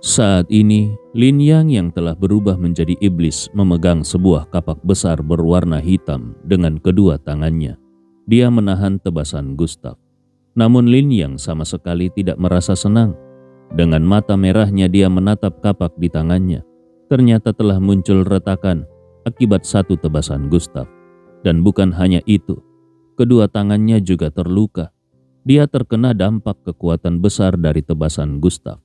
Saat ini, Lin Yang yang telah berubah menjadi iblis memegang sebuah kapak besar berwarna hitam dengan kedua tangannya. Dia menahan tebasan Gustav. Namun Lin Yang sama sekali tidak merasa senang. Dengan mata merahnya dia menatap kapak di tangannya. Ternyata telah muncul retakan akibat satu tebasan Gustav. Dan bukan hanya itu, kedua tangannya juga terluka. Dia terkena dampak kekuatan besar dari tebasan Gustav.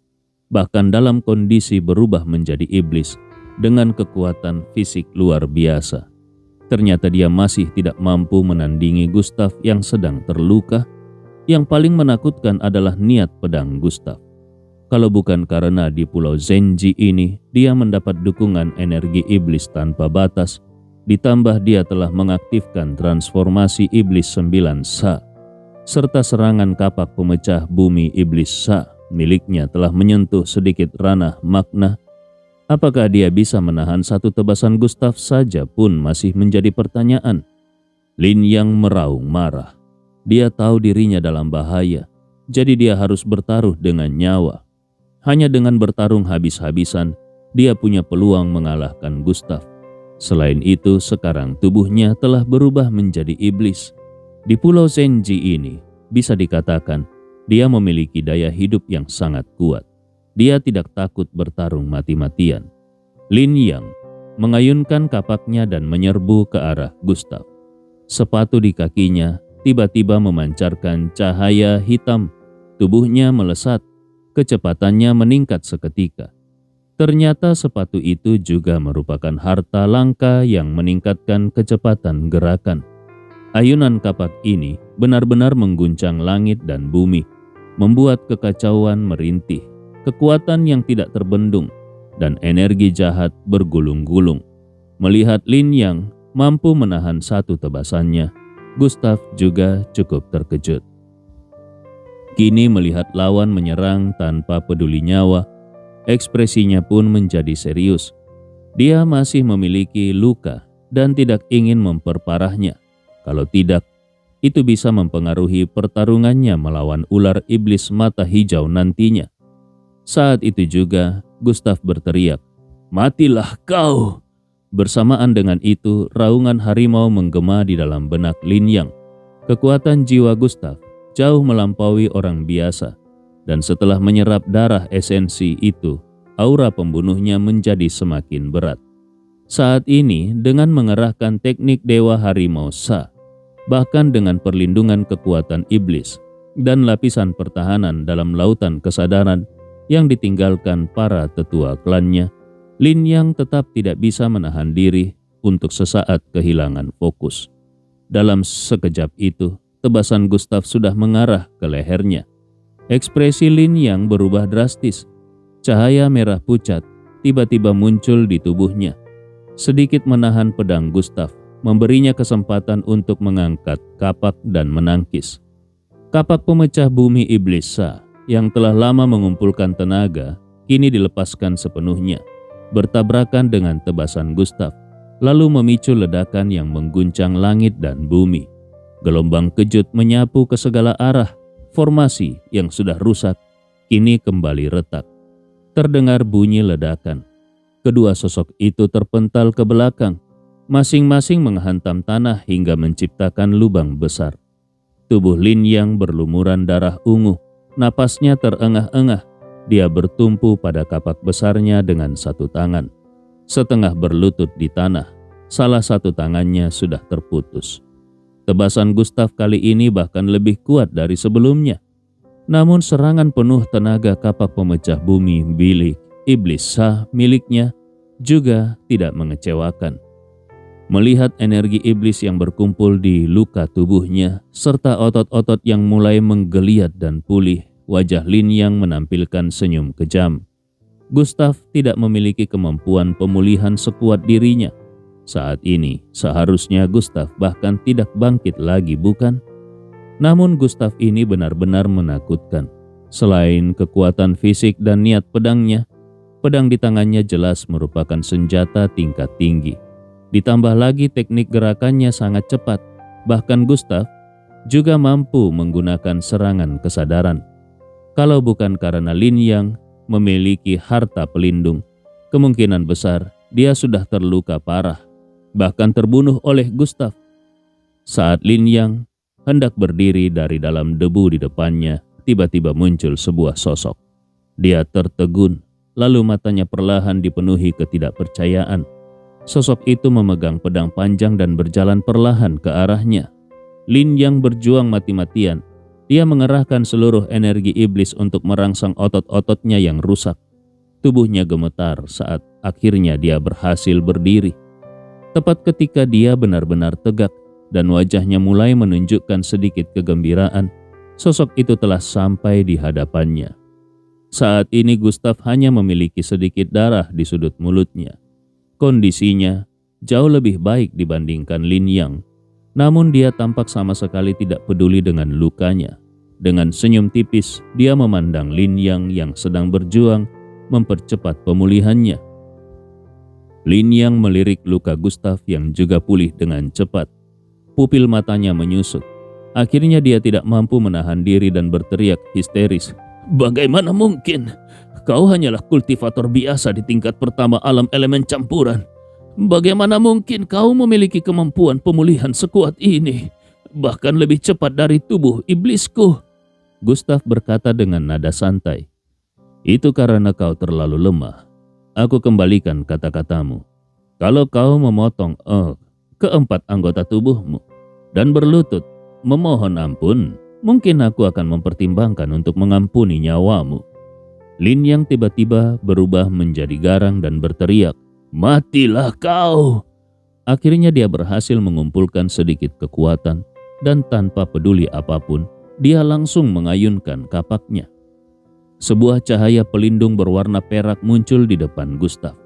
Bahkan dalam kondisi berubah menjadi iblis dengan kekuatan fisik luar biasa. Ternyata dia masih tidak mampu menandingi Gustav yang sedang terluka. Yang paling menakutkan adalah niat pedang Gustav. Kalau bukan karena di Pulau Zenji ini dia mendapat dukungan energi iblis tanpa batas, ditambah dia telah mengaktifkan transformasi iblis 9 Sa, serta serangan kapak pemecah bumi iblis Sa miliknya telah menyentuh sedikit ranah makna. Apakah dia bisa menahan satu tebasan Gustav saja pun masih menjadi pertanyaan. Lin Yang meraung marah. Dia tahu dirinya dalam bahaya, jadi dia harus bertaruh dengan nyawa. Hanya dengan bertarung habis-habisan, dia punya peluang mengalahkan Gustav. Selain itu, sekarang tubuhnya telah berubah menjadi iblis. Di Pulau Zenji ini, bisa dikatakan, dia memiliki daya hidup yang sangat kuat. Dia tidak takut bertarung mati-matian. Lin Yang mengayunkan kapaknya dan menyerbu ke arah Gustav. Sepatu di kakinya tiba-tiba memancarkan cahaya hitam. Tubuhnya melesat, kecepatannya meningkat seketika. Ternyata sepatu itu juga merupakan harta langka yang meningkatkan kecepatan gerakan. Ayunan kapak ini benar-benar mengguncang langit dan bumi, membuat kekacauan merintih, kekuatan yang tidak terbendung, dan energi jahat bergulung-gulung. Melihat Lin Yang mampu menahan satu tebasannya, Gustav juga cukup terkejut. Kini melihat lawan menyerang tanpa peduli nyawa, ekspresinya pun menjadi serius. Dia masih memiliki luka dan tidak ingin memperparahnya. Kalau tidak, itu bisa mempengaruhi pertarungannya melawan ular iblis mata hijau nantinya. Saat itu juga, Gustav berteriak, "Matilah kau!" Bersamaan dengan itu, raungan harimau menggema di dalam benak Lin Yang. Kekuatan jiwa Gustav jauh melampaui orang biasa, dan setelah menyerap darah esensi itu, aura pembunuhnya menjadi semakin berat. Saat ini, dengan mengerahkan teknik Dewa Harimau Sa, bahkan dengan perlindungan kekuatan iblis dan lapisan pertahanan dalam lautan kesadaran yang ditinggalkan para tetua klannya, Lin Yang tetap tidak bisa menahan diri untuk sesaat kehilangan fokus. Dalam sekejap itu, tebasan Gustav sudah mengarah ke lehernya. Ekspresi Lin Yang berubah drastis. Cahaya merah pucat tiba-tiba muncul di tubuhnya, sedikit menahan pedang Gustav, memberinya kesempatan untuk mengangkat kapak dan menangkis. Kapak pemecah bumi iblis Sa yang telah lama mengumpulkan tenaga kini dilepaskan sepenuhnya, bertabrakan dengan tebasan Gustav, lalu memicu ledakan yang mengguncang langit dan bumi. Gelombang kejut menyapu ke segala arah. Formasi yang sudah rusak kini kembali retak. Terdengar bunyi ledakan. Kedua sosok itu terpental ke belakang, masing-masing menghantam tanah hingga menciptakan lubang besar. Tubuh Lin Yang berlumuran darah ungu, napasnya terengah-engah. Dia bertumpu pada kapak besarnya dengan satu tangan. Setengah berlutut di tanah, salah satu tangannya sudah terputus. Tebasan Gustav kali ini bahkan lebih kuat dari sebelumnya. Namun serangan penuh tenaga kapak pemecah bumi bilik iblis Sa miliknya juga tidak mengecewakan. Melihat energi iblis yang berkumpul di luka tubuhnya, serta otot-otot yang mulai menggeliat dan pulih, wajah Lin Yang menampilkan senyum kejam. Gustav tidak memiliki kemampuan pemulihan sekuat dirinya. Saat ini, seharusnya Gustav bahkan tidak bangkit lagi, bukan? Namun Gustav ini benar-benar menakutkan. Selain kekuatan fisik dan niat pedangnya, pedang di tangannya jelas merupakan senjata tingkat tinggi. Ditambah lagi teknik gerakannya sangat cepat. Bahkan Gustav juga mampu menggunakan serangan kesadaran. Kalau bukan karena Lin Yang, memiliki harta pelindung. Kemungkinan besar dia sudah terluka parah, bahkan terbunuh oleh Gustav. Saat Lin Yang hendak berdiri dari dalam debu di depannya, tiba-tiba muncul sebuah sosok. Dia tertegun, lalu matanya perlahan dipenuhi ketidakpercayaan. Sosok itu memegang pedang panjang dan berjalan perlahan ke arahnya. Lin Yang berjuang mati-matian. Dia mengerahkan seluruh energi iblis untuk merangsang otot-ototnya yang rusak. Tubuhnya gemetar saat akhirnya dia berhasil berdiri. Tepat ketika dia benar-benar tegak dan wajahnya mulai menunjukkan sedikit kegembiraan, sosok itu telah sampai di hadapannya. Saat ini Gustav hanya memiliki sedikit darah di sudut mulutnya. Kondisinya jauh lebih baik dibandingkan Lin Yang. Namun dia tampak sama sekali tidak peduli dengan lukanya. Dengan senyum tipis, dia memandang Lin Yang sedang berjuang mempercepat pemulihannya. Lin Yang melirik luka Gustav yang juga pulih dengan cepat. Pupil matanya menyusut. Akhirnya dia tidak mampu menahan diri dan berteriak histeris. "Bagaimana mungkin? Kau hanyalah kultivator biasa di tingkat pertama alam elemen campuran. Bagaimana mungkin kau memiliki kemampuan pemulihan sekuat ini? Bahkan lebih cepat dari tubuh iblisku." Gustav berkata dengan nada santai. "Itu karena kau terlalu lemah. Aku kembalikan kata-katamu. Kalau kau memotong keempat anggota tubuhmu dan berlutut memohon ampun, mungkin aku akan mempertimbangkan untuk mengampuni nyawamu." Lin Yang tiba-tiba berubah menjadi garang dan berteriak, "Matilah kau!" Akhirnya dia berhasil mengumpulkan sedikit kekuatan dan tanpa peduli apapun, dia langsung mengayunkan kapaknya. Sebuah cahaya pelindung berwarna perak muncul di depan Gustav.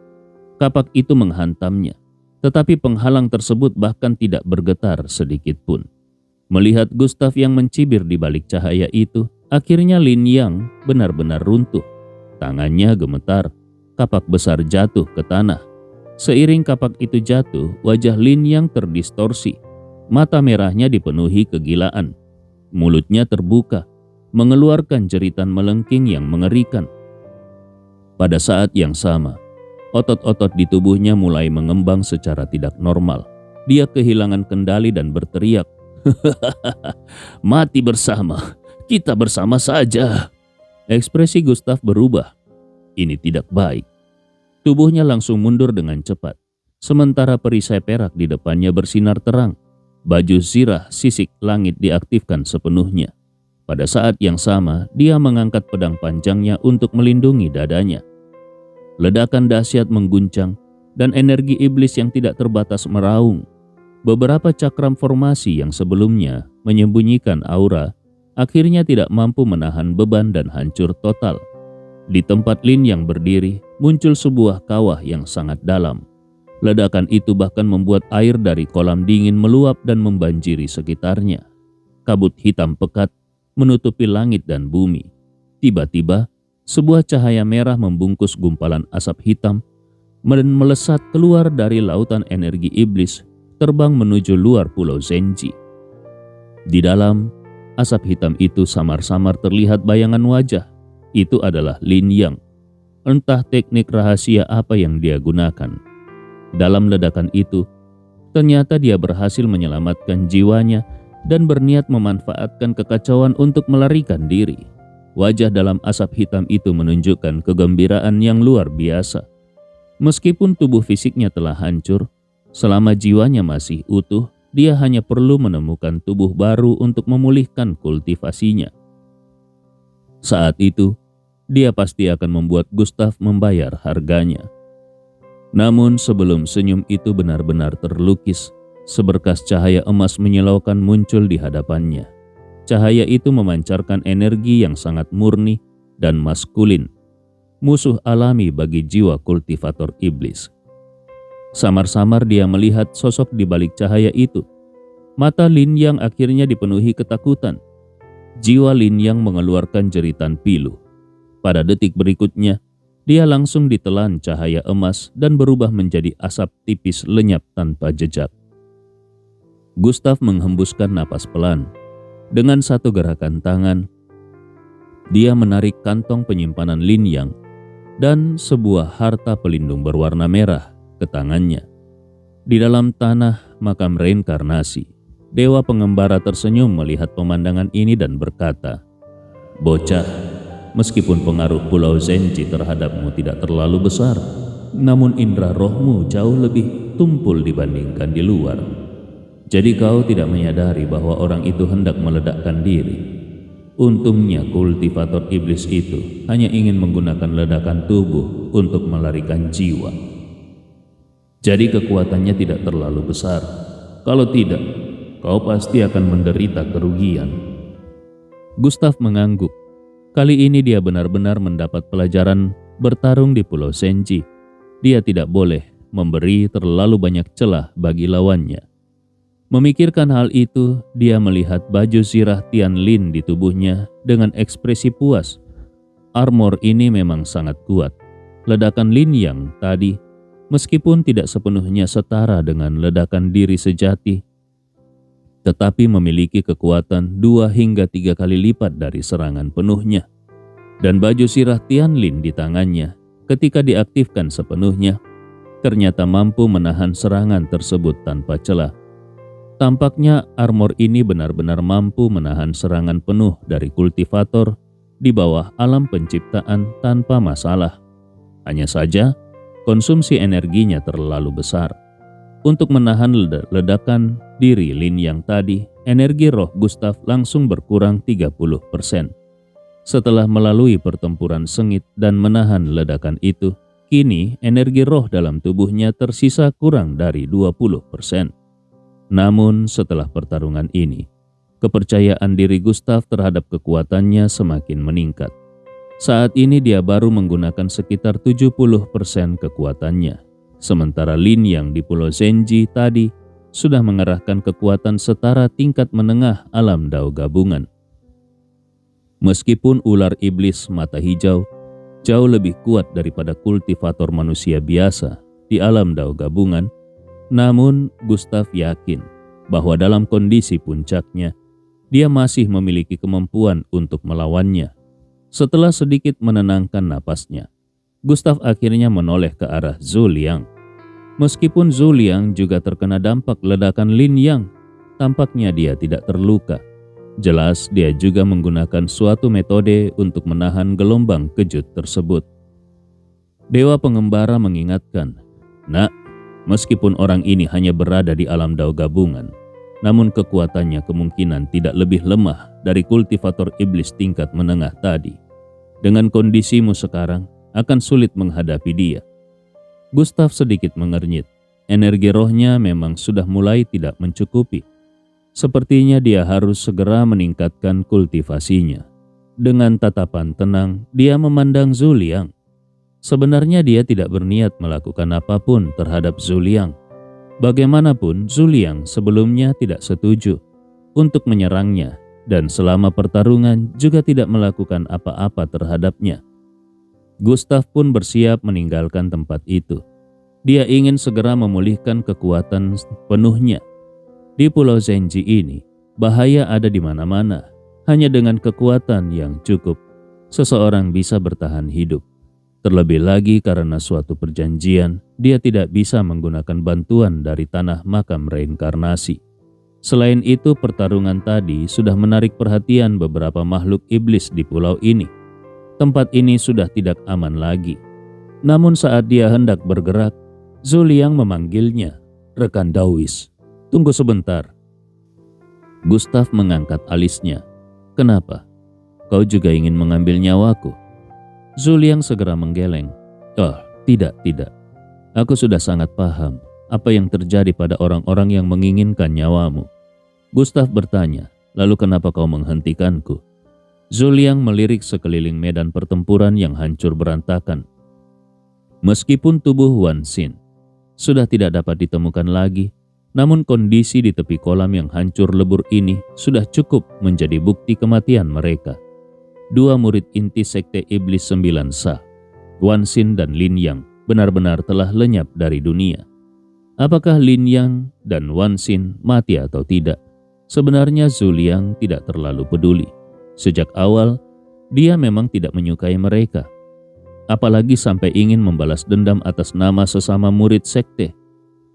Kapak itu menghantamnya, tetapi penghalang tersebut bahkan tidak bergetar sedikit pun. Melihat Gustav yang mencibir di balik cahaya itu, akhirnya Lin Yang benar-benar runtuh. Tangannya gemetar, kapak besar jatuh ke tanah. Seiring kapak itu jatuh, wajah Lin Yang terdistorsi. Mata merahnya dipenuhi kegilaan. Mulutnya terbuka, mengeluarkan jeritan melengking yang mengerikan. Pada saat yang sama, otot-otot di tubuhnya mulai mengembang secara tidak normal. Dia kehilangan kendali dan berteriak, "Mati bersama, kita bersama saja." Ekspresi Gustav berubah. Ini tidak baik. Tubuhnya langsung mundur dengan cepat. Sementara perisai perak di depannya bersinar terang. Baju zirah sisik langit diaktifkan sepenuhnya. Pada saat yang sama, dia mengangkat pedang panjangnya untuk melindungi dadanya. Ledakan dahsyat mengguncang dan energi iblis yang tidak terbatas meraung. Beberapa cakram formasi yang sebelumnya menyembunyikan aura akhirnya tidak mampu menahan beban dan hancur total. Di tempat Lin Yang berdiri, muncul sebuah kawah yang sangat dalam. Ledakan itu bahkan membuat air dari kolam dingin meluap dan membanjiri sekitarnya. Kabut hitam pekat menutupi langit dan bumi. Tiba-tiba, sebuah cahaya merah membungkus gumpalan asap hitam dan melesat keluar dari lautan energi iblis, terbang menuju luar pulau Zenji. Di dalam asap hitam itu samar-samar terlihat bayangan wajah. Itu adalah Lin Yang. Entah teknik rahasia apa yang dia gunakan. Dalam ledakan itu, ternyata dia berhasil menyelamatkan jiwanya dan berniat memanfaatkan kekacauan untuk melarikan diri. Wajah dalam asap hitam itu menunjukkan kegembiraan yang luar biasa. Meskipun tubuh fisiknya telah hancur, selama jiwanya masih utuh, dia hanya perlu menemukan tubuh baru untuk memulihkan kultivasinya. Saat itu, dia pasti akan membuat Gustav membayar harganya. Namun sebelum senyum itu benar-benar terlukis, seberkas cahaya emas menyilaukan muncul di hadapannya. Cahaya itu memancarkan energi yang sangat murni dan maskulin, musuh alami bagi jiwa kultivator iblis. Samar-samar dia melihat sosok di balik cahaya itu. Mata Lin Yang akhirnya dipenuhi ketakutan. Jiwa Lin Yang mengeluarkan jeritan pilu. Pada detik berikutnya, dia langsung ditelan cahaya emas dan berubah menjadi asap tipis lenyap tanpa jejak. Gustav menghembuskan napas pelan. Dengan satu gerakan tangan, dia menarik kantong penyimpanan Lin Yang dan sebuah harta pelindung berwarna merah ke tangannya. Di dalam tanah makam reinkarnasi, dewa pengembara tersenyum melihat pemandangan ini dan berkata, "Bocah, meskipun pengaruh Pulau Zenji terhadapmu tidak terlalu besar, namun indera rohmu jauh lebih tumpul dibandingkan di luar. Jadi kau tidak menyadari bahwa orang itu hendak meledakkan diri. Untungnya kultivator iblis itu hanya ingin menggunakan ledakan tubuh untuk melarikan jiwa. Jadi kekuatannya tidak terlalu besar. Kalau tidak, kau pasti akan menderita kerugian." Gustav mengangguk. Kali ini dia benar-benar mendapat pelajaran bertarung di Pulau Zenji. Dia tidak boleh memberi terlalu banyak celah bagi lawannya. Memikirkan hal itu, dia melihat baju zirah Tianlin di tubuhnya dengan ekspresi puas. Armor ini memang sangat kuat. Ledakan Lin Yang tadi, meskipun tidak sepenuhnya setara dengan ledakan diri sejati, tetapi memiliki kekuatan 2 hingga 3 kali lipat dari serangan penuhnya. Dan baju zirah Tianlin di tangannya, ketika diaktifkan sepenuhnya, ternyata mampu menahan serangan tersebut tanpa celah. Tampaknya armor ini benar-benar mampu menahan serangan penuh dari kultivator di bawah alam penciptaan tanpa masalah. Hanya saja, konsumsi energinya terlalu besar. Untuk menahan ledakan diri Lin Yang tadi, energi roh Gustav langsung berkurang 30%. Setelah melalui pertempuran sengit dan menahan ledakan itu, kini energi roh dalam tubuhnya tersisa kurang dari 20%. Namun setelah pertarungan ini, kepercayaan diri Gustav terhadap kekuatannya semakin meningkat. Saat ini dia baru menggunakan sekitar 70% kekuatannya, sementara Lin Yang di Pulau Zenji tadi sudah mengerahkan kekuatan setara tingkat menengah alam Dao gabungan. Meskipun ular iblis mata hijau jauh lebih kuat daripada kultivator manusia biasa di alam Dao gabungan, namun Gustav yakin bahwa dalam kondisi puncaknya, dia masih memiliki kemampuan untuk melawannya. Setelah sedikit menenangkan napasnya, Gustav akhirnya menoleh ke arah Zhu Liang. Meskipun Zhu Liang juga terkena dampak ledakan Lin Yang, tampaknya dia tidak terluka. Jelas dia juga menggunakan suatu metode untuk menahan gelombang kejut tersebut. Dewa pengembara mengingatkan, "Nak, meskipun orang ini hanya berada di alam Dao gabungan, namun kekuatannya kemungkinan tidak lebih lemah dari kultivator iblis tingkat menengah tadi. Dengan kondisimu sekarang, akan sulit menghadapi dia." Gustav sedikit mengernyit. Energi rohnya memang sudah mulai tidak mencukupi. Sepertinya dia harus segera meningkatkan kultivasinya. Dengan tatapan tenang, dia memandang Zhu Liang. Sebenarnya dia tidak berniat melakukan apapun terhadap Zhu Liang. Bagaimanapun Zhu Liang sebelumnya tidak setuju untuk menyerangnya dan selama pertarungan juga tidak melakukan apa-apa terhadapnya. Gustav pun bersiap meninggalkan tempat itu. Dia ingin segera memulihkan kekuatan penuhnya. Di Pulau Zenji ini, bahaya ada di mana-mana. Hanya dengan kekuatan yang cukup, seseorang bisa bertahan hidup. Terlebih lagi karena suatu perjanjian, dia tidak bisa menggunakan bantuan dari tanah makam reinkarnasi. Selain itu, pertarungan tadi sudah menarik perhatian beberapa makhluk iblis di pulau ini. Tempat ini sudah tidak aman lagi. Namun saat dia hendak bergerak, Zhu Liang memanggilnya, "Rekan Daois, tunggu sebentar." Gustav mengangkat alisnya. "Kenapa? Kau juga ingin mengambil nyawaku?" Zhu Liang segera menggeleng. "Oh, tidak. Aku sudah sangat paham apa yang terjadi pada orang-orang yang menginginkan nyawamu." Gustav bertanya, "Lalu kenapa kau menghentikanku?" Zhu Liang melirik sekeliling medan pertempuran yang hancur berantakan. Meskipun tubuh Wan Xin sudah tidak dapat ditemukan lagi, namun kondisi di tepi kolam yang hancur lebur ini sudah cukup menjadi bukti kematian mereka. Dua murid inti sekte iblis 9 Sha, Wan Xin dan Lin Yang, benar-benar telah lenyap dari dunia. Apakah Lin Yang dan Wan Xin mati atau tidak? Sebenarnya Zhu Liang tidak terlalu peduli. Sejak awal, dia memang tidak menyukai mereka. apalagi sampai ingin membalas dendam atas nama sesama murid sekte.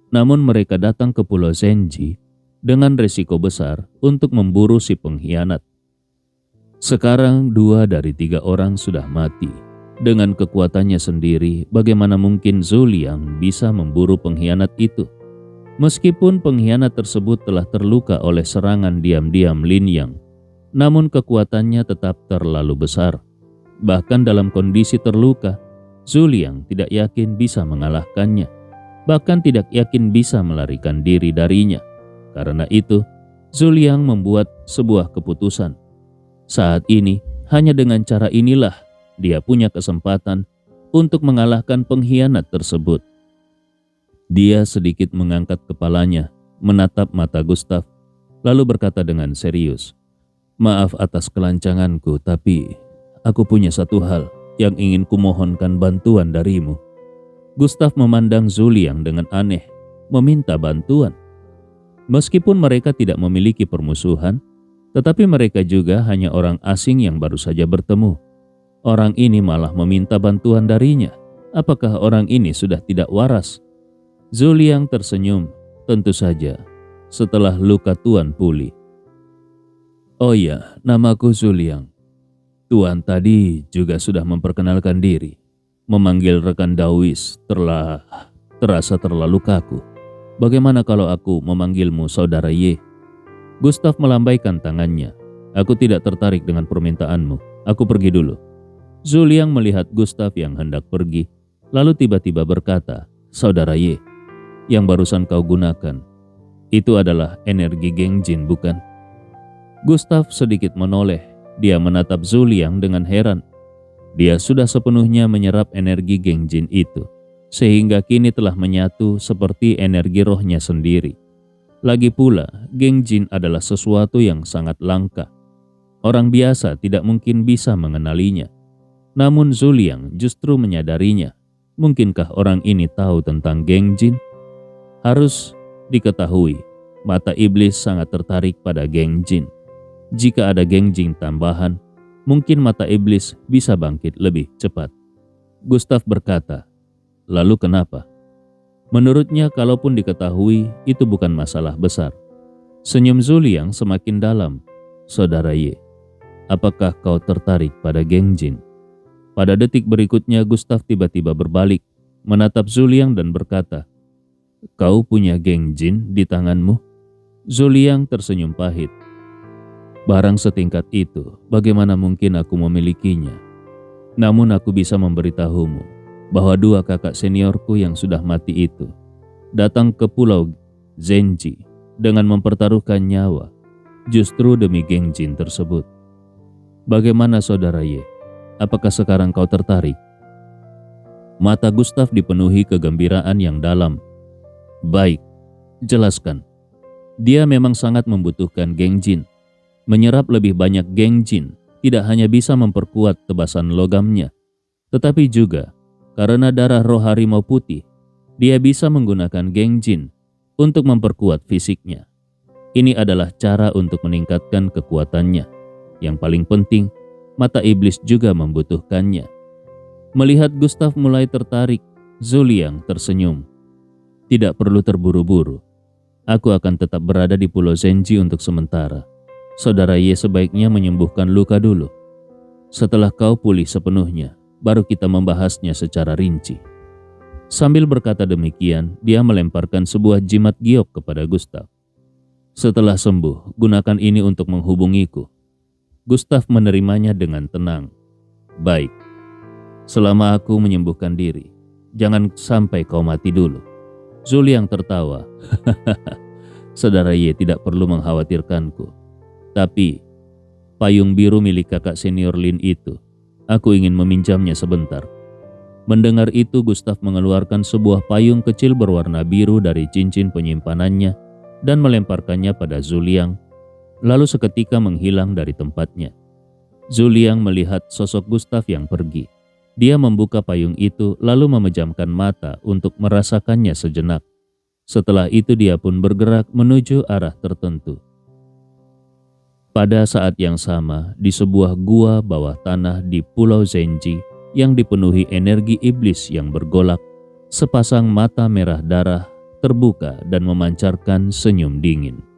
Namun mereka datang ke Pulau Zenji dengan resiko besar untuk memburu si pengkhianat. Sekarang 2 dari 3 orang sudah mati. Dengan kekuatannya sendiri, bagaimana mungkin Zhu Liang bisa memburu pengkhianat itu? Meskipun pengkhianat tersebut telah terluka oleh serangan diam-diam Lin Yang, namun kekuatannya tetap terlalu besar. Bahkan dalam kondisi terluka, Zhu Liang tidak yakin bisa mengalahkannya, bahkan tidak yakin bisa melarikan diri darinya. Karena itu, Zhu Liang membuat sebuah keputusan. Saat ini, hanya dengan cara inilah dia punya kesempatan untuk mengalahkan pengkhianat tersebut. Dia sedikit mengangkat kepalanya, menatap mata Gustav, lalu berkata dengan serius, "Maaf atas kelancanganku, tapi aku punya satu hal yang ingin kumohonkan bantuan darimu." Gustav memandang Zhu Liang dengan aneh, meminta bantuan. Meskipun mereka tidak memiliki permusuhan, tetapi mereka juga hanya orang asing yang baru saja bertemu. Orang ini malah meminta bantuan darinya. Apakah orang ini sudah tidak waras? Zhu Liang tersenyum, tentu saja, setelah luka Tuan pulih. "Oh ya, namaku Zhu Liang. Tuan tadi juga sudah memperkenalkan diri. Memanggil rekan Daois terasa terlalu kaku. Bagaimana kalau aku memanggilmu Saudara Ye?" Gustav melambaikan tangannya. "Aku tidak tertarik dengan permintaanmu. Aku pergi dulu." Zhu Liang melihat Gustav yang hendak pergi, lalu tiba-tiba berkata, "Saudara Ye, yang barusan kau gunakan, itu adalah energi Gengjin, bukan?" Gustav sedikit menoleh. Dia menatap Zhu Liang dengan heran. Dia sudah sepenuhnya menyerap energi Gengjin itu, sehingga kini telah menyatu seperti energi rohnya sendiri. Lagi pula, Gengjin adalah sesuatu yang sangat langka. Orang biasa tidak mungkin bisa mengenalinya. Namun Zhu Liang justru menyadarinya. Mungkinkah orang ini tahu tentang Gengjin? Harus diketahui, mata iblis sangat tertarik pada Gengjin. Jika ada Gengjin tambahan, mungkin mata iblis bisa bangkit lebih cepat. Gustav berkata, "Lalu kenapa?" Menurutnya, kalaupun diketahui, itu bukan masalah besar. Senyum Zhu Liang semakin dalam. "Saudara Ye, apakah kau tertarik pada Gengjin?" Pada detik berikutnya, Gustav tiba-tiba berbalik, menatap Zhu Liang dan berkata, "Kau punya Gengjin di tanganmu?" Zhu Liang tersenyum pahit. "Barang setingkat itu, bagaimana mungkin aku memilikinya? Namun aku bisa memberitahumu bahwa 2 kakak seniorku yang sudah mati itu datang ke Pulau Zenji dengan mempertaruhkan nyawa justru demi Gengjin tersebut. Bagaimana Saudara Ye? Apakah sekarang kau tertarik?" Mata Gustav dipenuhi kegembiraan yang dalam. "Baik, jelaskan." Dia memang sangat membutuhkan Gengjin. Menyerap lebih banyak Gengjin tidak hanya bisa memperkuat tebasan logamnya, tetapi juga karena darah roh harimau putih, dia bisa menggunakan Gengjin untuk memperkuat fisiknya. Ini adalah cara untuk meningkatkan kekuatannya. Yang paling penting, mata iblis juga membutuhkannya. Melihat Gustav mulai tertarik, Zhu Liang tersenyum. "Tidak perlu terburu-buru. Aku akan tetap berada di Pulau Zenji untuk sementara. Saudara Ye sebaiknya menyembuhkan luka dulu. Setelah kau pulih sepenuhnya, baru kita membahasnya secara rinci." Sambil berkata demikian, dia melemparkan sebuah jimat giok kepada Gustav. "Setelah sembuh, gunakan ini untuk menghubungiku." Gustav menerimanya dengan tenang. "Baik, selama aku menyembuhkan diri, jangan sampai kau mati dulu." Zhu Liang tertawa. "Saudara Ye tidak perlu mengkhawatirkanku. Tapi, payung biru milik kakak senior Lin itu, aku ingin meminjamnya sebentar." Mendengar itu, Gustav mengeluarkan sebuah payung kecil berwarna biru dari cincin penyimpanannya dan melemparkannya pada Zhu Liang, lalu seketika menghilang dari tempatnya. Zhu Liang melihat sosok Gustav yang pergi. Dia membuka payung itu lalu memejamkan mata untuk merasakannya sejenak. Setelah itu dia pun bergerak menuju arah tertentu. Pada saat yang sama, di sebuah gua bawah tanah di Pulau Zenji, yang dipenuhi energi iblis yang bergolak. Sepasang mata merah darah terbuka dan memancarkan senyum dingin.